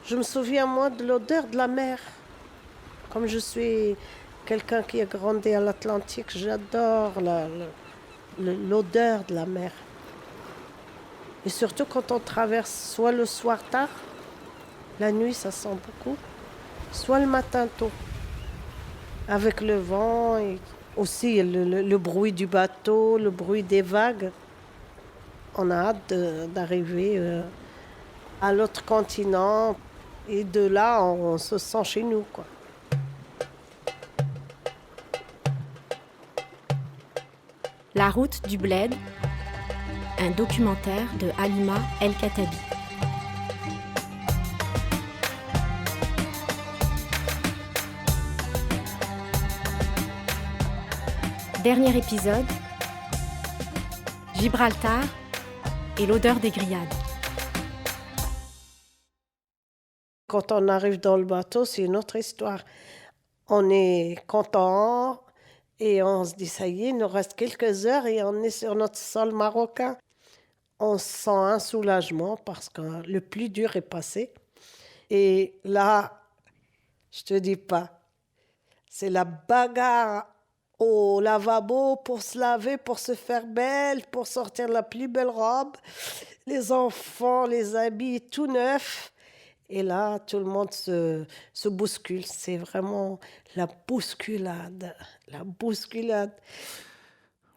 Je me souviens, moi, de l'odeur de la mer. Comme je suis quelqu'un qui a grandi à l'Atlantique, j'adore l'odeur de la mer. Et surtout quand on traverse soit le soir tard, la nuit ça sent beaucoup, soit le matin tôt, avec le vent et aussi le bruit du bateau, le bruit des vagues. On a hâte d'arriver à l'autre continent et de là on se sent chez nous, quoi. La route du Bled, un documentaire de Halima El Khattabi. Dernier épisode, Gibraltar et l'odeur des grillades. Quand on arrive dans le bateau, c'est une autre histoire. On est content et on se dit, ça y est, il nous reste quelques heures et on est sur notre sol marocain. On sent un soulagement parce que le plus dur est passé. Et là, je te dis pas, c'est la bagarre au lavabo pour se laver, pour se faire belle, pour sortir la plus belle robe. Les enfants, les habits tout neufs. Et là, tout le monde se bouscule. C'est vraiment la bousculade. La bousculade.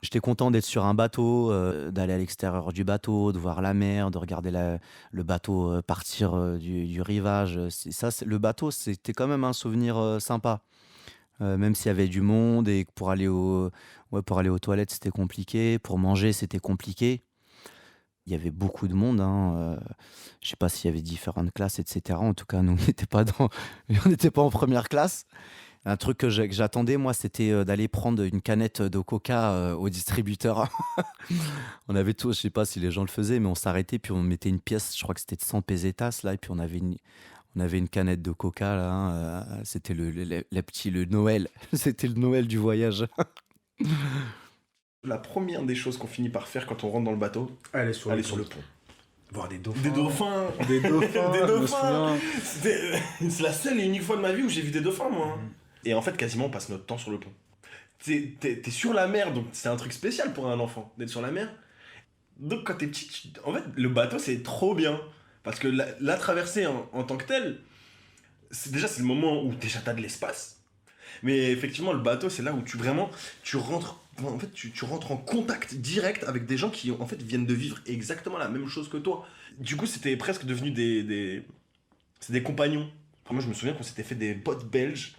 J'étais content d'être sur un bateau, d'aller à l'extérieur du bateau, de voir la mer, de regarder le bateau partir du rivage. Le bateau, c'était quand même un souvenir sympa. Même s'il y avait du monde et que pour aller aux toilettes, c'était compliqué. Pour manger, c'était compliqué. Il y avait beaucoup de monde, hein. Je sais pas s'il y avait différentes classes, etc. En tout cas, nous, on n'était pas en première classe. Un truc que j'attendais, moi, c'était d'aller prendre une canette de coca au distributeur. On avait tout, je sais pas si les gens le faisaient, mais on s'arrêtait, puis on mettait une pièce, je crois que c'était de 100 pesetas, là, et puis on avait une canette de coca, là, hein. C'était le Noël. C'était le Noël du voyage. La première des choses qu'on finit par faire quand on rentre dans le bateau, Aller sur le pont. Voir des dauphins. Des dauphins. Des dauphins. Des je me dauphins. souviens. C'est la seule et unique fois de ma vie où j'ai vu des dauphins, moi. Et en fait, quasiment, on passe notre temps sur le pont. T'es sur la mer, donc c'est un truc spécial pour un enfant, d'être sur la mer. Donc quand t'es petit, en fait, le bateau, c'est trop bien. Parce que la traversée en tant que telle, c'est le moment où déjà t'as de l'espace. Mais effectivement, le bateau, c'est là où tu rentres. En fait, tu rentres en contact direct avec des gens qui, en fait, viennent de vivre exactement la même chose que toi. Du coup, c'était presque devenu c'est des compagnons. Enfin, moi, je me souviens qu'on s'était fait des potes belges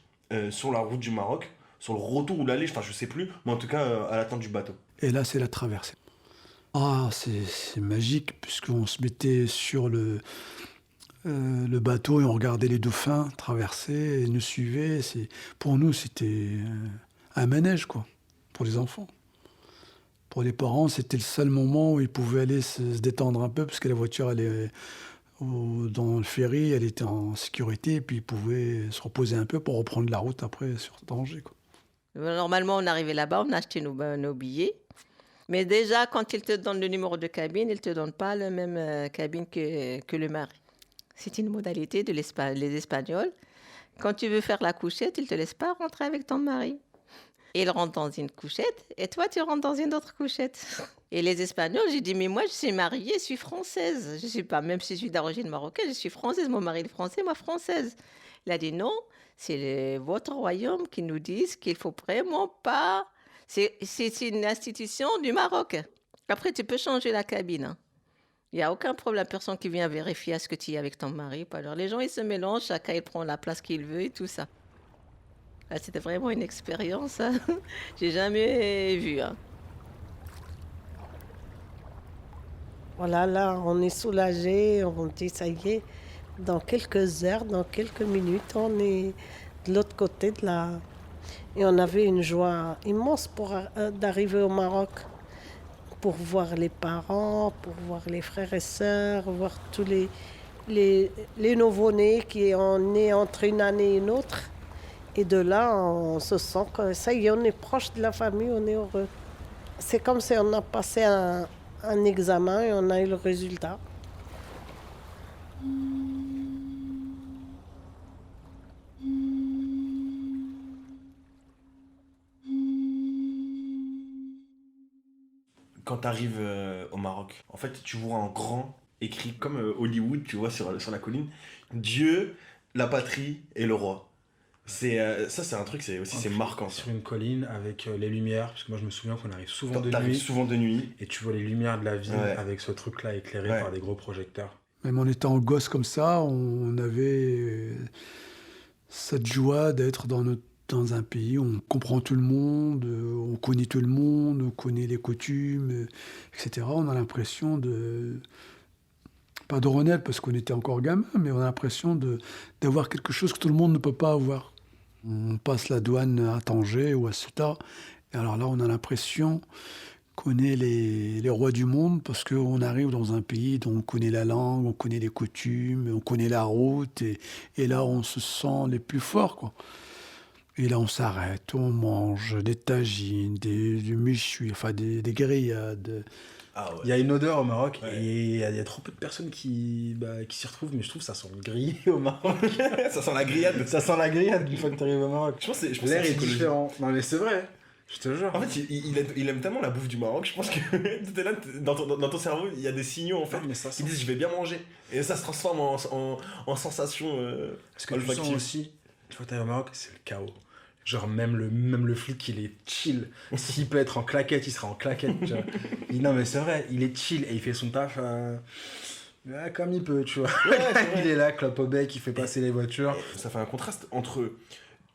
sur la route du Maroc, sur le retour ou l'aller, enfin, je sais plus, mais en tout cas, à l'attente du bateau. Et là, c'est la traversée. Ah, c'est magique, puisqu'on se mettait sur le bateau et on regardait les dauphins traverser et nous suivaient. Pour nous, c'était un manège, quoi, pour les enfants. Pour les parents, c'était le seul moment où ils pouvaient aller se détendre un peu, parce que la voiture, dans le ferry, elle était en sécurité, et puis ils pouvaient se reposer un peu pour reprendre la route après sur Tanger, quoi. Normalement, on arrivait là-bas, on achetait nos billets. Mais déjà, quand ils te donnent le numéro de cabine, ils ne te donnent pas la même cabine que le mari. C'est une modalité les Espagnols. Quand tu veux faire la couchette, ils ne te laissent pas rentrer avec ton mari. Ils rentrent dans une couchette et toi, tu rentres dans une autre couchette. Et les Espagnols, j'ai dit, mais moi, je suis mariée, je suis française. Je suis pas, même si je suis d'origine marocaine, je suis française. Mon mari est français, moi, française. Il a dit, non, c'est votre royaume qui nous dit qu'il ne faut vraiment pas... C'est une institution du Maroc. Après, tu peux changer la cabine, hein. Il n'y a aucun problème, personne qui vient vérifier est-ce que tu es avec ton mari. Alors, les gens, ils se mélangent, chacun il prend la place qu'il veut et tout ça. Ah, c'était vraiment une expérience, hein. J'ai jamais vu, hein. Voilà, là, on est soulagé, on dit, ça y est, dans quelques heures, dans quelques minutes, on est de l'autre côté de la... Et on avait une joie immense d'arriver au Maroc, pour voir les parents, pour voir les frères et sœurs, voir tous les nouveau-nés qui sont nés entre une année et une autre. Et de là, on se sent que ça y est, on est proche de la famille, on est heureux. C'est comme si on a passé un examen et on a eu le résultat. quand t'arrives au Maroc, en fait, tu vois en grand, écrit comme Hollywood, tu vois, sur la colline, Dieu, la patrie et le roi. Ça, c'est un truc, c'est marquant. Ça. Sur une colline avec les lumières, parce que moi je me souviens qu'on arrive souvent de T'arrives nuit souvent de nuit. et tu vois les lumières de la ville Ouais. avec ce truc-là éclairé Ouais. par des gros projecteurs. Même en étant gosse comme ça, on avait cette joie d'être dans un pays où on comprend tout le monde, on connaît tout le monde, on connaît les coutumes, etc. On a l'impression pas de renaître parce qu'on était encore gamin, mais on a l'impression d'avoir quelque chose que tout le monde ne peut pas avoir. On passe la douane à Tanger ou à Ceuta, et alors là, on a l'impression qu'on est les rois du monde parce qu'on arrive dans un pays dont on connaît la langue, on connaît les coutumes, on connaît la route, et là, on se sent les plus forts, quoi. Et là, on s'arrête, on mange des tagines, du méchoui, enfin des grillades. Ah ouais. Il y a une odeur au Maroc Ouais. et il y a trop peu de personnes qui s'y retrouvent, mais je trouve que ça sent le grillé au Maroc. Ça sent la grillade. Ça sent la grillade une fois que tu arrives au Maroc. Je pense que L'air c'est est psychologique. différent. Non mais c'est vrai, je te jure. En fait, il aime tellement la bouffe du Maroc, je pense que t'es là, dans ton cerveau, il y a des signaux en fait mais ça qui sent. disent je vais bien manger. Et ça se transforme en sensation Parce que tu sens olfactive. aussi, tu vois, t'arrives au Maroc, c'est le chaos. Genre même le flic, il est chill. S'il peut être en claquette, il sera en claquette. Tu vois. Non mais c'est vrai, il est chill et il fait son taf comme il peut, tu vois. Ouais, c'est vrai. Il est là, clope au bec, il fait passer les voitures. Ça fait un contraste entre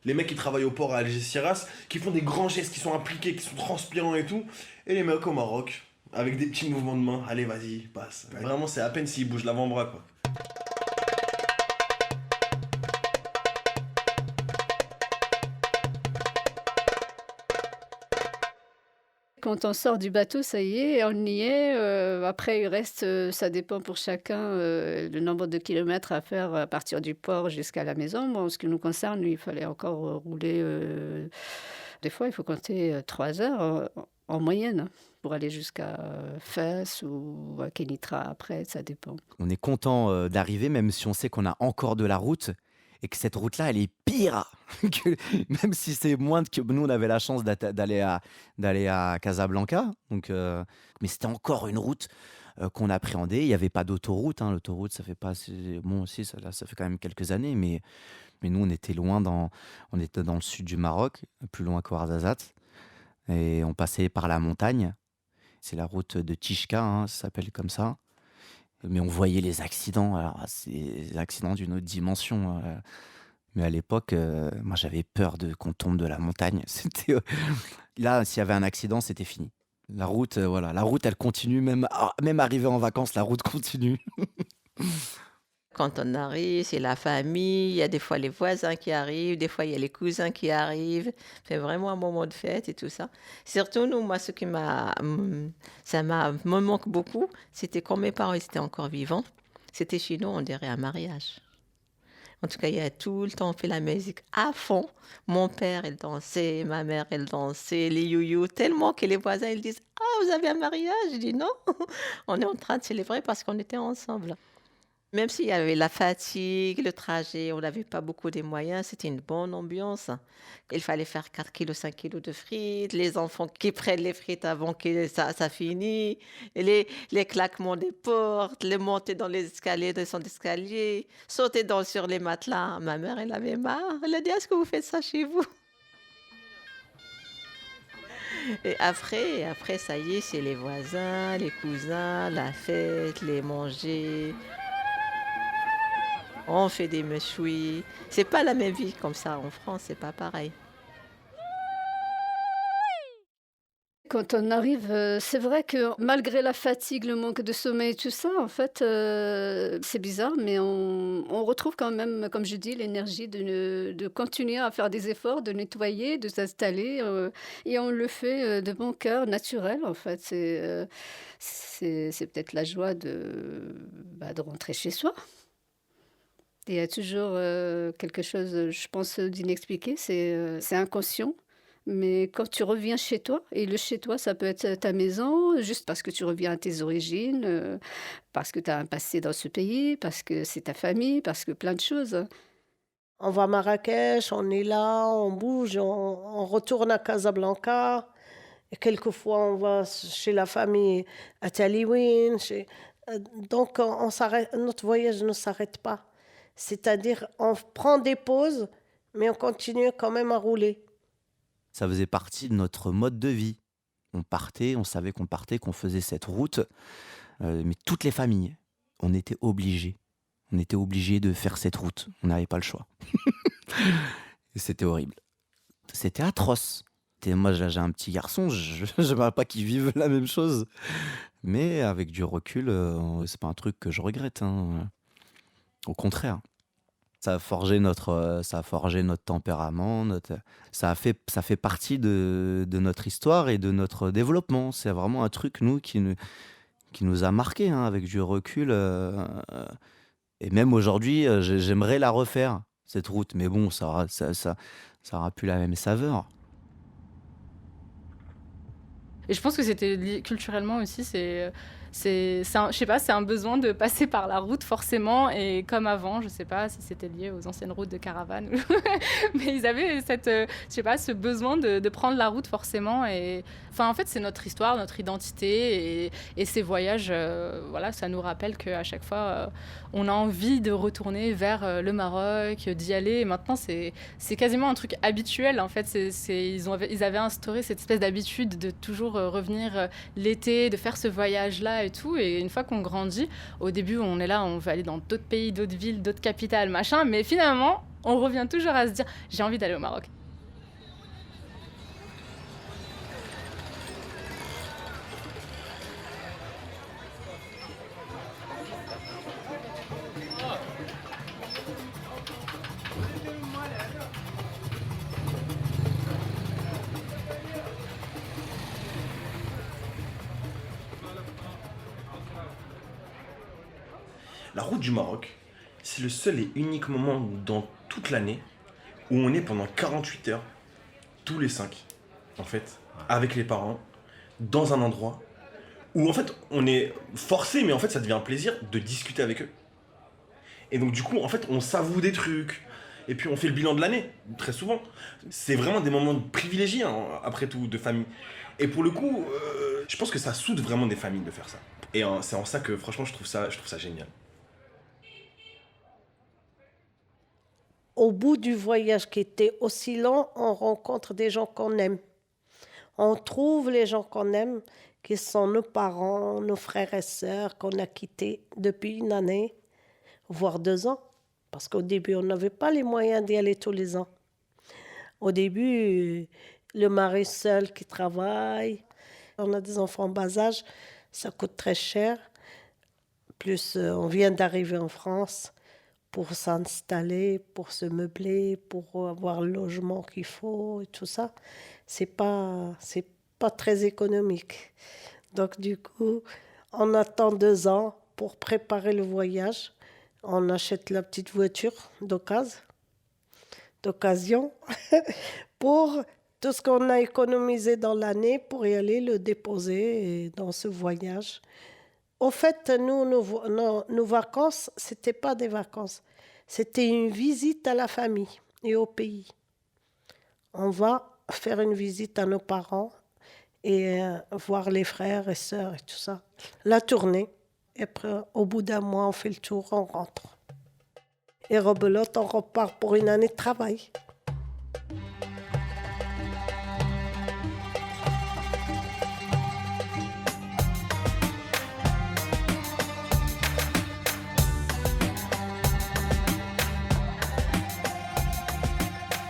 les mecs qui travaillent au port à Algeciras, qui font des grands gestes, qui sont impliqués, qui sont transpirants et tout, et les mecs au Maroc, avec des petits mouvements de main. Allez, vas-y, passe. Vraiment, c'est à peine s'ils bougent l'avant-bras, quoi. Quand on sort du bateau, ça y est, on y est. Après, il reste, ça dépend pour chacun, le nombre de kilomètres à faire à partir du port jusqu'à la maison. Bon, en ce qui nous concerne, il fallait encore rouler. Des fois, il faut compter 3 heures en moyenne pour aller jusqu'à Fès ou à Kénitra après, ça dépend. On est content d'arriver, même si on sait qu'on a encore de la route et que cette route-là, elle est pire. Même si c'est moins que nous, on avait la chance d'aller à Casablanca. Donc, mais c'était encore une route qu'on appréhendait. Il n'y avait pas d'autoroute. Hein. L'autoroute, ça fait pas. Bon, aussi, ça fait quand même quelques années. Mais nous, on était on était dans le sud du Maroc, plus loin qu'Ouarzazate. Et on passait par la montagne. C'est la route de Tishka, hein, ça s'appelle comme ça. Mais on voyait les accidents. Alors, c'est des accidents d'une autre dimension. Mais à l'époque, moi, j'avais peur qu'on tombe de la montagne. Là, s'il y avait un accident, c'était fini. La route, voilà, la route, elle continue. Même arrivé en vacances, la route continue. Quand on arrive, c'est la famille, il y a des fois les voisins qui arrivent, des fois il y a les cousins qui arrivent. C'est vraiment un moment de fête et tout ça. Surtout nous, moi, ce qui me manque beaucoup, c'était quand mes parents étaient encore vivants. C'était chez nous, on dirait un mariage. En tout cas, il y a tout le temps, on fait la musique à fond. Mon père, il dansait, ma mère, elle dansait, les youyous, tellement que les voisins, ils disent « Ah, vous avez un mariage ?» Je dis « Non, on est en train de célébrer parce qu'on était ensemble. » Même s'il y avait la fatigue, le trajet, on n'avait pas beaucoup de moyens, c'était une bonne ambiance. Il fallait faire 4 kilos, 5 kilos de frites, les enfants qui prennent les frites avant que ça finisse, les claquements des portes, les montées dans les escaliers, descendre d'escalier, sauter sur les matelas. Ma mère, elle avait marre. Elle a dit, est-ce que vous faites ça chez vous? Et après, ça y est, c'est les voisins, les cousins, la fête, les manger. On fait des méchouis. C'est pas la même vie comme ça en France, c'est pas pareil. Quand on arrive, c'est vrai que malgré la fatigue, le manque de sommeil, tout ça, en fait, c'est bizarre, mais on retrouve quand même, comme je dis, l'énergie de continuer à faire des efforts, de nettoyer, de s'installer, et on le fait de bon cœur, naturel, en fait. C'est peut-être la joie de rentrer chez soi. Il y a toujours quelque chose, je pense, d'inexpliqué, c'est inconscient. Mais quand tu reviens chez toi, et le chez toi, ça peut être ta maison, juste parce que tu reviens à tes origines, parce que tu as un passé dans ce pays, parce que c'est ta famille, parce que plein de choses. On va à Marrakech, on est là, on bouge, on retourne à Casablanca. Et quelquefois, on va chez la famille à Taliwin. Donc, notre voyage ne s'arrête pas. C'est-à-dire, on prend des pauses, mais on continue quand même à rouler. Ça faisait partie de notre mode de vie. On partait, on savait qu'on partait, qu'on faisait cette route. Mais toutes les familles, on était obligés. On était obligés de faire cette route. On n'avait pas le choix. Et c'était horrible. C'était atroce. Et moi, j'ai un petit garçon, je n'aimerais pas qu'il vive la même chose. Mais avec du recul, c'est pas un truc que je regrette, hein. Au contraire. Ça a forgé notre tempérament. Ça fait partie de notre histoire et de notre développement. C'est vraiment un truc, nous, qui nous a marqué, hein, avec du recul. Et même aujourd'hui, j'aimerais la refaire, cette route. Mais bon, ça aura plus la même saveur. Et je pense que c'était culturellement aussi, je sais pas, c'est un besoin de passer par la route forcément, et comme avant, je sais pas si c'était lié aux anciennes routes de caravane, mais ils avaient je sais pas, ce besoin de prendre la route forcément. Et enfin, en fait, c'est notre histoire, notre identité, et ces voyages, voilà, ça nous rappelle qu'à chaque fois, on a envie de retourner vers le Maroc, d'y aller. Et maintenant, c'est quasiment un truc habituel, en fait. Ils avaient instauré cette espèce d'habitude de toujours revenir l'été, de faire ce voyage-là et tout. Et une fois qu'on grandit, au début, on est là, on veut aller dans d'autres pays, d'autres villes, d'autres capitales, machin. Mais finalement, on revient toujours à se dire, j'ai envie d'aller au Maroc. La route du Maroc, c'est le seul et unique moment dans toute l'année où on est pendant 48 heures, tous les 5, en fait, avec les parents, dans un endroit où, en fait, on est forcé, mais en fait, ça devient un plaisir de discuter avec eux. Et donc, du coup, en fait, on s'avoue des trucs, et puis on fait le bilan de l'année, très souvent. C'est vraiment des moments privilégiés, hein, après tout, de famille. Et pour le coup, je pense que ça soude vraiment des familles de faire ça. Et c'est en ça que, franchement, je trouve ça génial. Au bout du voyage qui était aussi long, on rencontre des gens qu'on aime. On trouve les gens qu'on aime, qui sont nos parents, nos frères et sœurs qu'on a quittés depuis une année, voire 2 ans. Parce qu'au début, on n'avait pas les moyens d'y aller tous les ans. Au début, le mari seul qui travaille, on a des enfants en bas âge, ça coûte très cher. Plus, on vient d'arriver en France pour s'installer, pour se meubler, pour avoir le logement qu'il faut et tout ça. C'est pas très économique. Donc du coup, on attend 2 ans pour préparer le voyage. On achète la petite voiture d'occasion pour tout ce qu'on a économisé dans l'année pour y aller le déposer dans ce voyage. Au fait, nos vacances, ce n'était pas des vacances. C'était une visite à la famille et au pays. On va faire une visite à nos parents et voir les frères et sœurs et tout ça. La tournée. Et après, au bout d'1 mois, on fait le tour, on rentre. Et rebelote, on repart pour une année de travail.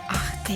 Arte